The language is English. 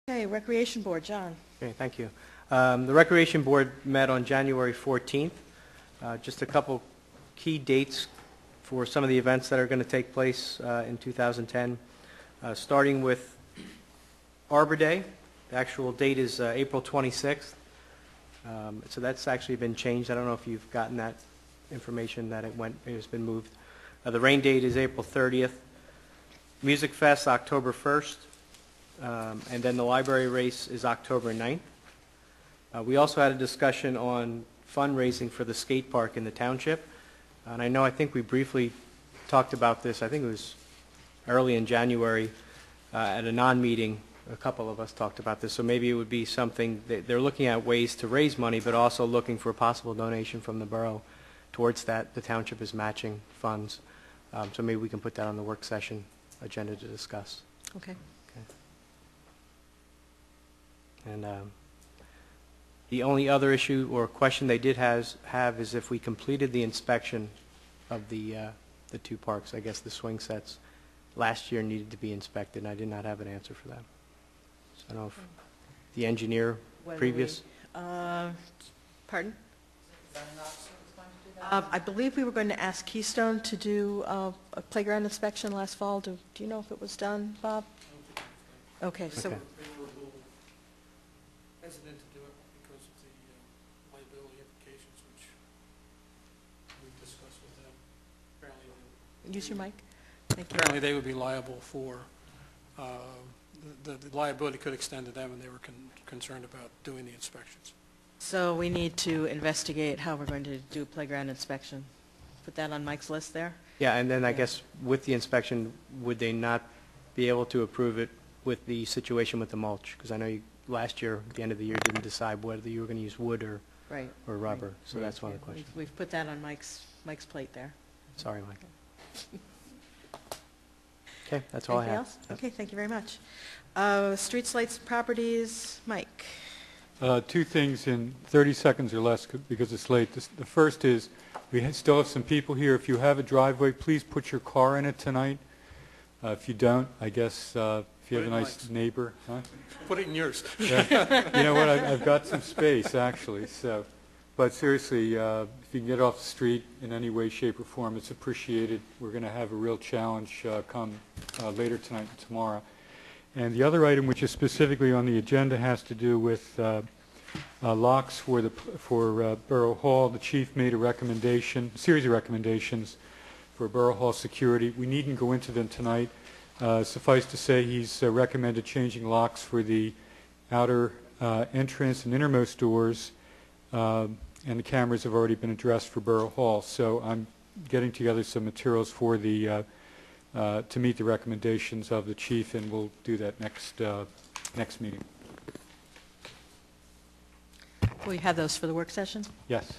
Okay, Recreation Board, John. Okay, thank you. The Recreation Board met on January 14th. Just a couple key dates for some of the events that are going to take place in 2010, starting with Arbor Day. The actual date is April 26th. So that's actually been changed. I don't know if you've gotten that information that it's been moved. The rain date is April 30th. Music Fest, October 1st. And then the library race is October 9th. We also had a discussion on fundraising for the skate park in the township. And I think we briefly talked about this. I think it was early in January at a non-meeting. A couple of us talked about this. So maybe it would be something that they're looking at ways to raise money, but also looking for a possible donation from the borough towards that. The township is matching funds. So maybe we can put that on the work session agenda to discuss. Okay. And the only other issue or question they did have is if we completed the inspection of the two parks. I guess the swing sets last year needed to be inspected, and I did not have an answer for that. So I don't know if the engineer previous. Pardon? I believe we were going to ask Keystone to do a playground inspection last fall. Do you know if it was done, Bob? Okay, so. Okay. Hesitant to do it because of the liability implications, which we've discussed with them. Apparently, Use your mic. Thank you. apparently they would be liable for, the liability could extend to them, and they were concerned about doing the inspections. So we need to investigate how we're going to do a playground inspection. Put that on Mike's list there. Yeah, and then I guess with the inspection, would they not be able to approve it with the situation with the mulch? Because I know you last year, at the end of the year, didn't decide whether you were going to use wood or rubber. Right. So that's one of the questions. We've put that on Mike's plate there. Sorry, Mike. Okay, that's all I have. Anything else? Okay, thank you very much. Streets, lights, properties, Mike. Two things in 30 seconds or less because it's late. The first is we still have some people here. If you have a driveway, please put your car in it tonight. If you don't, I guess if you have a nice neighbor. Huh? Put it in yours. Yeah. You know what? I've got some space, actually. But seriously, if you can get off the street in any way, shape, or form, it's appreciated. We're going to have a real challenge come later tonight and tomorrow. And the other item, which is specifically on the agenda, has to do with locks for Borough Hall. The chief made a series of recommendations for Borough Hall security. We needn't go into them tonight. Suffice to say, he's recommended changing locks for the outer entrance and innermost doors, and the cameras have already been addressed for Borough Hall. So I'm getting together some materials for to meet the recommendations of the chief, and we'll do that next meeting. Will you have those for the work session? Yes.